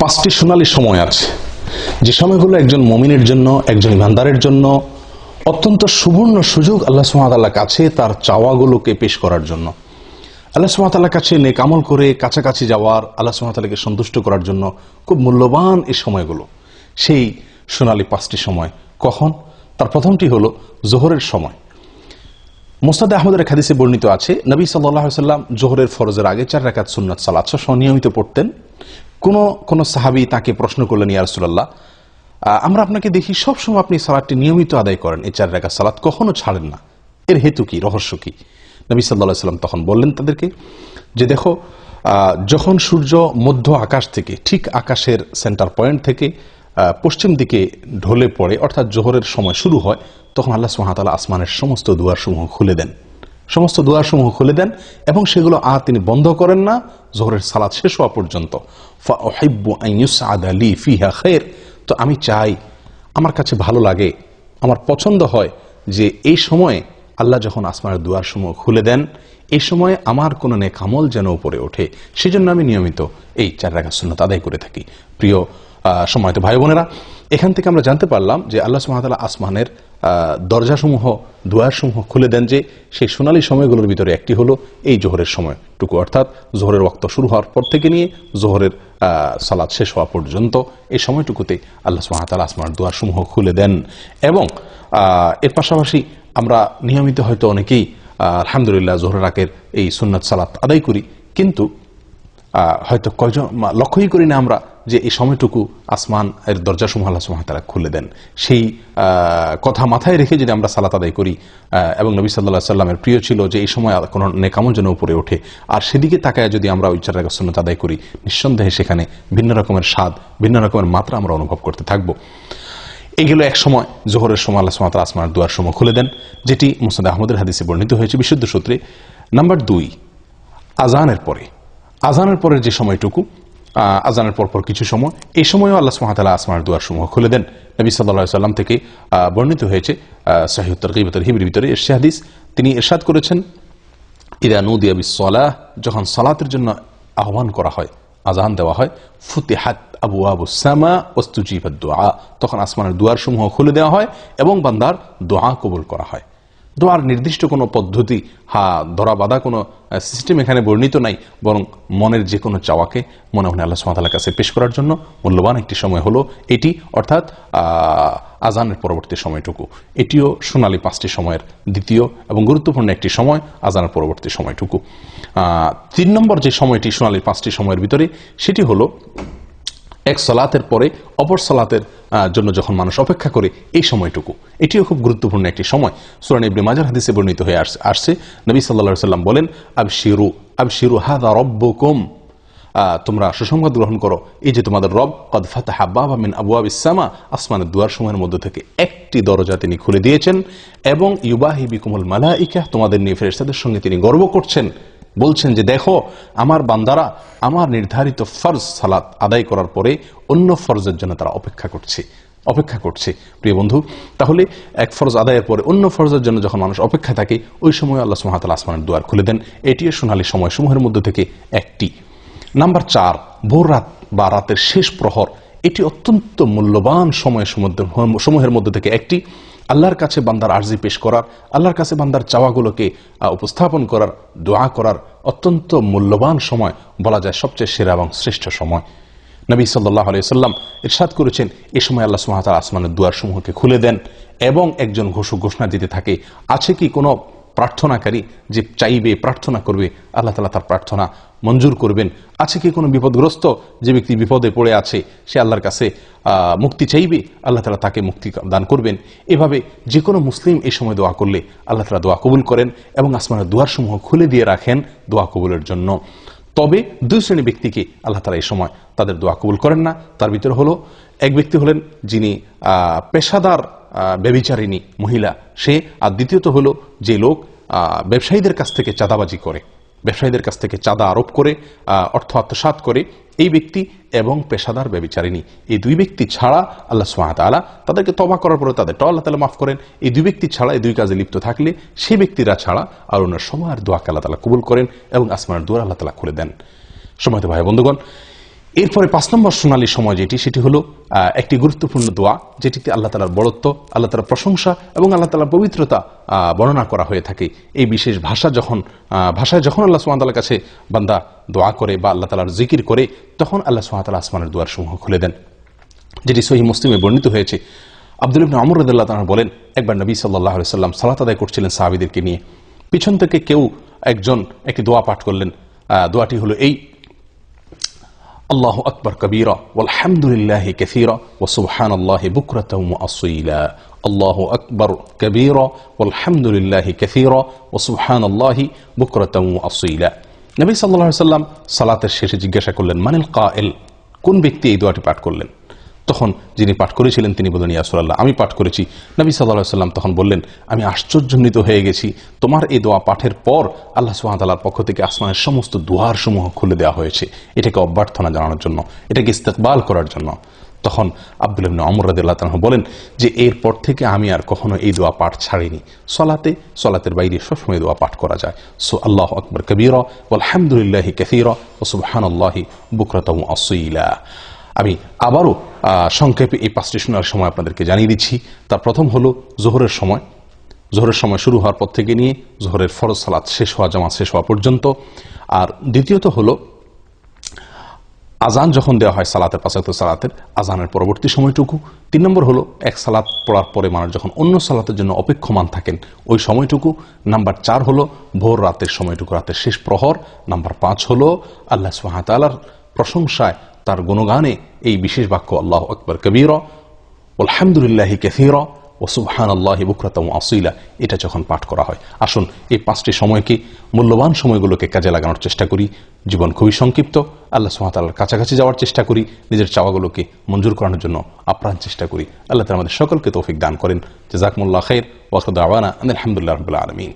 পাঁচটি সোনালী সময় আছে, যে সময়গুলো একজন মুমিনের জন্য, একজন ইমানদারের জন্য অত্যন্ত সুবর্ণ সুযোগ আল্লাহ সুবহানাহু ওয়া তাআলার কাছে তার চাওয়াগুলোকে পেশ করার জন্য, আল্লাহ সুবহানাহু ওয়া তাআলার কাছে নেক আমল করে কাছাকাছি যাওয়ার, আল্লাহ সুবহানাহু ওয়া তাআলাকে সন্তুষ্ট করার জন্য খুব মূল্যবান এই সময়গুলো। সেই সোনালী পাঁচটি সময় কখন? তার প্রথমটি হলো জোহরের সময়। মুসনাদে আহমদের এক হাদিসে বর্ণিত আছে, নবী সাল্লাল্লাহু আলাইহি ওয়াসাল্লাম জোহরের ফরজের আগে 4 রাকাত সুন্নাত সালাত নিয়মিত পড়তেন। কোন সাহাবী তাকে প্রশ্ন করলেন, ইয়া রাসূলুল্লাহ, আমরা আপনাকে দেখি সবসময় আপনি সালাতটি নিয়মিত আদায় করেন, এই 4 রাকাত সালাত কখনো ছাড়েন না, এর হেতু কি, রহস্য কি? নবী সাল্লাল্লাহু আলাইহি ওয়াসাল্লাম তখন বললেন তাদেরকে যে, দেখো, যখন সূর্য মধ্য আকাশ থেকে, ঠিক আকাশের সেন্টার পয়েন্ট থেকে পশ্চিম দিকে ঢলে পড়ে, অর্থাৎ জোহরের সময় শুরু হয়, তখন আল্লাহ সুবহানাহু ওয়া তাআলা আসমানের সমস্ত দুয়ারসমূহ খুলে দেন, এবং সেগুলো আর তিনি বন্ধ করেন না জোহরের সালাত শেষ হওয়া পর্যন্ত। ফাউহিব্বু আন ইউসআদা লি ফিহা খায়র, তো আমি চাই, আমার কাছে ভালো লাগে, আমার পছন্দ হয় যে এই সময়ে আল্লাহ যখন আসমানের দুয়ারসমূহ খুলে দেন, এই সময়ে আমার কোনো নেক আমল যেন উপরে ওঠে, সেজন্য আমি নিয়মিত এই 4 রাকাত সুন্নাত আদায় করে থাকি। প্রিয় সম্মানিত ভাই বোনেরা, এখান থেকে আমরা জানতে পারলাম যে আল্লাহ সুবহানাহু ওয়া তাআলা আসমানের দরজাসমূহ, দুয়ারসমূহ খুলে দেন, যে সেই সোনালী সময়গুলোর ভিতরে একটি হলো এই জোহরের সময়টুকু, অর্থাৎ জোহরের ওয়াক্ত শুরু হওয়ার পর থেকে নিয়ে জোহরের সালাত শেষ হওয়া পর্যন্ত এই সময়টুকুতে আল্লাহ সুবহানাহু ওয়া তাআলা আসমানের দুয়ারসমূহ খুলে দেন। এবং এর পাশাপাশি আমরা নিয়মিত হয়তো অনেকেই আলহামদুলিল্লাহ জোহরের আগের এই সুন্নাত সালাত আদায় করি, কিন্তু হয়তো কয়জন লক্ষ্যই করি না আমরা যে এই সময়টুকু আসমান এর দরজাসমূহ আল্লাহ সুবহানাহু ওয়া তাআলা খুলে দেন। সেই কথা মাথায় রেখে যদি আমরা সালাত আদায় করি, এবং নবী সাল্লাল্লাহু আলাইহি ওয়াসাল্লামের প্রিয় ছিল যে এই সময় কোনো নেক আমল যেন উপরে ওঠে, আর সেদিকে তাকায় যদি আমরা ওই 4 রাকাত সুন্নাত আদায় করি, নিঃসন্দেহে সেখানে ভিন্ন রকমের স্বাদ, ভিন্ন রকমের মাত্রা আমরা অনুভব করতে থাকবো। এগুলো এক সময় জোহরের সময় আল্লাহ সুবহানাহু ওয়া তাআলা আসমানের দুয়ারসমূহ খুলে দেন, যেটি মুসনাদ আহমদের হাদিসে বর্ণিত হয়েছে বিশুদ্ধ সূত্রে। নাম্বার 2, আজানের পরের যে সময়টুকু, আজানের পরপর কিছু সময়, এই সময়ও আল্লাহ সুবহানাহু ওয়া তাআলা আসমানের দুয়ারসমূহ খুলে দেন। নবী সাল্লাল্লাহু আলাইহি ওয়াসাল্লাম থেকে বর্ণিত হয়েছে সহিহ তারগীব ওয়া তারহিবের ভিতরে এর হাদিস, তিনি ইরশাদ করেছেন, ইযা নুদিয়া বিস-সালাহ, যখন সালাতের জন্য আহ্বান করা হয়, আজান দেওয়া হয়, ফুতিহাত আবওয়াবুস সামা ওয়াস্তুজিবাদ দুআ, তখন আসমানের দুয়ারসমূহ খুলে দেওয়া হয় এবং বান্দার দোয়া কবুল করা হয়। দোয়ার নির্দিষ্ট কোনো পদ্ধতি, ধরা বাঁধা কোনো সিস্টেম এখানে বর্ণিত নাই, বরং মনের যে কোনো চাওয়াকে মনে মনে আল্লাহ সুবহানাহু ওয়া তাআলার কাছে পেশ করার জন্য মূল্যবান একটি সময় হলো এটি, অর্থাৎ আজানের পরবর্তী সময়টুকু। এটিও সোনালী 5টি সময়ের দ্বিতীয় এবং গুরুত্বপূর্ণ একটি সময়, আজানের পরবর্তী সময়টুকু। 3 নম্বর যে সময়টি সোনালী 5টি সময়ের ভিতরে, সেটি হলো এক সালাতের পরে অপর সালাতের জন্য যখন মানুষ অপেক্ষা করে, এই সময়টুকু, এটিও খুব গুরুত্বপূর্ণ একটি সময়। সূরা ইবনে মাজাহ হাদিসে বর্ণিত হয়ে আসছে, নবী সাল্লাল্লাহু আলাইহি ওয়াসাল্লাম বলেন, আবশিরু হাযা রাব্বুকুম, তোমরা সুসংবাদ গ্রহণ করো, এই যে তোমাদের রব কদ ফাতাহা বাবা মিন আবওয়াবিস সামা, আসমানের দুয়ারসমূহের মধ্য থেকে একটি দরজা তিনি খুলে দিয়েছেন, এবং ইউবাহি বিকুমুল মালাইকা, তোমাদের নিয়ে ফেরেশতাদের সঙ্গে তিনি গর্ব করছেন, বলছেন যে দেখো, আমার বান্দারা আমার নির্ধারিত ফরজ সালাত আদায় করার পরে অন্য ফরজের জন্য তারা অপেক্ষা করছে। প্রিয় বন্ধু, তাহলে এক ফরজ আদায়ের পরে অন্য ফরজের জন্য যখন মানুষ অপেক্ষা থাকে, ওই সময় আল্লাহ সুবহানাহু ওয়া তাআলা আসমানের দুয়ার খুলে দেন। এটিও সোনালী সময়সমূহের মধ্যে থেকে একটি। নাম্বার 4, ভোর রাত বা রাতের শেষ প্রহর, এটি অত্যন্ত মূল্যবান সময়ের মধ্যে থেকে একটি। আল্লাহর কাছে বান্দার আরজি পেশ করার, আল্লাহর কাছে বান্দার চাওয়াগুলোকে উপস্থাপন করার, দোয়া করার অত্যন্ত মূল্যবান সময়, বলা যায় সবচেয়ে সেরা এবং শ্রেষ্ঠ সময়। নবী সাল্লাল্লাহু আলাইহি ওয়াসাল্লাম ইরশাদ করেছেন, এই সময় আল্লাহ সুবহানাহু ওয়া তাআলা আসমানের দুয়ারসমূহকে খুলে দেন এবং একজন ঘোষণা দিতে থাকে, আছে কি কোনো প্রার্থনাকারী যে চাইবে, প্রার্থনা করবে, আল্লাহ তাআলা তার প্রার্থনা মঞ্জুর করবেন? আছে কি কোনো বিপদগ্রস্ত যে ব্যক্তি বিপদে পড়ে আছে, সে আল্লাহর কাছে মুক্তি চাইবে, আল্লাহ তাআলা তাকে মুক্তি দান করবেন? এভাবে যে কোনো মুসলিম এই সময় দোয়া করলে আল্লাহ তাআলা দোয়া কবুল করেন এবং আসমানের দুয়ারসমূহ খুলে দিয়ে রাখেন দোয়া কবুলের জন্য। তবে 2 শ্রেণী ব্যক্তিকে আল্লাহ তাআলা এই সময় তাদের দোয়া কবুল করেন না। তার ভিতরে হলো, এক ব্যক্তি হলেন যিনি পেশাদার ব্যভিচারিণী মহিলা, সে, আর দ্বিতীয়ত হলো যে লোক ব্যবসায়ীদের কাছ থেকে চাঁদাবাজি করে, ব্যবসায়ীদের কাছ থেকে চাঁদা আরোপ করে অর্থ আত্মসাৎ করে, এই ব্যক্তি এবং পেশাদার ব্যভিচারিণী, এই 2 ব্যক্তি ছাড়া আল্লাহ সুবহানাহু ওয়া তাআলা তাদেরকে তওবা করার পরে তাদেরটাও আল্লাহ তাআলা মাফ করেন। এই 2 ব্যক্তি ছাড়া, এই 2 কাজে লিপ্ত থাকলে, সেই ব্যক্তিরা ছাড়া আর অন্য সবার দোয়াকে আল্লাহ তাআলা কবুল করেন এবং আসমানের দুয়ার আল্লাহ তাআলা খুলে দেন। সম্মানিত ভাই বন্ধুগণ, এরপরে 5 নম্বর সোনালী সময় যেটি, সেটি হলো একটি গুরুত্বপূর্ণ দোয়া, যেটিতে আল্লাহ তাআলার বড়ত্ব, আল্লাহ তাআলার প্রশংসা এবং আল্লাহ তাআলার পবিত্রতা বর্ণনা করা হয়ে থাকে। এই বিশেষ ভাষায় যখন আল্লাহ সুবহানাহু ওয়া তাআলার কাছে বান্দা দোয়া করে বা আল্লাহ তাআলার জিকির করে, তখন আল্লাহ সুবহানাহু ওয়া তাআলা আসমানের দুয়ারসমূহ খুলে দেন, যেটি সহিহ মুসলিমে বর্ণিত হয়েছে। আব্দুল্লাহ ইবনে আমর রাদিয়াল্লাহু তাআলা বলেন, একবার নবী সাল্লাল্লাহু আলাইহি ওয়াসাল্লাম সালাত আদায় করছিলেন সাহাবীদেরকে নিয়ে। পিছন থেকে কেউ একজন একটি দোয়া পাঠ করলেন। দোয়াটি হলো এই: আল্লাহু আকবার কবীরা ওয়ালহামদুলিল্লাহি কাসীরা ওয়া সুবহানাল্লাহি বুকরাতাও ওয়া আসীলা। আল্লাহু আকবার কবীরা ওয়ালহামদুলিল্লাহি কাসীরা ওয়া সুবহানাল্লাহি বুকরাতাও ওয়া আসীলা। নবী সাল্লাল্লাহু আলাইহি ওয়াসাল্লাম সালাতের শেষে জিজ্ঞাসা করলেন, মানিল কায়েল, কোন ব্যক্তি এই দোয়াটি পাঠ করলেন? তখন যিনি পাঠ করেছিলেন তিনি বললেন, ইয়া রাসূলুল্লাহ, আমি পাঠ করেছি। নবী সাল্লাল্লাহু আলাইহি ওয়াসাল্লাম তখন বললেন, আমি আশ্চর্যান্বিত হয়ে গেছি, তোমার এই দোয়া পাঠের পর আল্লাহ সুবহানাহু ওয়া তাআলার পক্ষ থেকে আসমানের সমস্ত দুয়ারসমূহ খুলে দেওয়া হয়েছে, এটাকে অভ্যর্থনা জানানোর জন্য, এটাকে ইস্তেকবাল করার জন্য। তখন আব্দুল্লাহ ইবনে আমর রাদিয়াল্লাহু তাআলা বলেন যে এরপর থেকে আমি আর কখনো এই দোয়া পাঠ ছাড়িনি। সলাতের বাইরে সবসময় দোয়া পাঠ করা যায়। আল্লাহু আকবার কবীরা ওয়ালহামদুলিল্লাহি কাসীরা ওয়া সুবহানাল্লাহি বুকরাতাও ওয়া আসীলা। আমি আবারও সংক্ষেপে এই 5টি শোনার সময় আপনাদেরকে জানিয়ে দিচ্ছি। তার প্রথম হলো জোহরের সময়। জোহরের সময় শুরু হওয়ার পর থেকে নিয়ে জোহরের ফরজ সালাত শেষ হওয়া, জামাত শেষ হওয়া পর্যন্ত। আর দ্বিতীয়ত হলো আজান যখন দেওয়া হয় সালাতের, 5 ওয়াক্ত সালাতের আজানের পরবর্তী সময়টুকু। 3 নম্বর হলো এক সালাত পড়ার পরে মানুষ যখন অন্য সালাতের জন্য অপেক্ষমান থাকেন ওই সময়টুকু। নাম্বার 4 হলো ভোর রাতের সময়টুকু, রাতের শেষ প্রহর। নাম্বার 5 হলো আল্লাহ সুবহানাহু ওয়া তাআলার প্রশংসায়, তার গুণগানে এই বিশেষ বাক্য আল্লাহু আকবার কবীরা ওয়ালহামদুলিল্লাহি কাসীরা ওয়া সুবহানাল্লাহি বুকরাতাও ওয়া আসীলা, এটা যখন পাঠ করা হয়। আসুন এই 5টি সময়কে, মূল্যবান সময়গুলোকে কাজে লাগানোর চেষ্টা করি। জীবন খুবই সংক্ষিপ্ত, আল্লাহ সুবহানাহু ওয়া তাআলার কাছাকাছি যাওয়ার চেষ্টা করি, নিজের চাওয়াগুলোকে মঞ্জুর করানোর জন্য আপ্রাণ চেষ্টা করি। আল্লাহ তাআলা আমাদের সকলকে তৌফিক দান করেন। জাযাকুমুল্লাহু খাইর ওয়া আখিরু দাওয়ানা আলহামদুলিল্লাহি রাব্বিল আলামিন।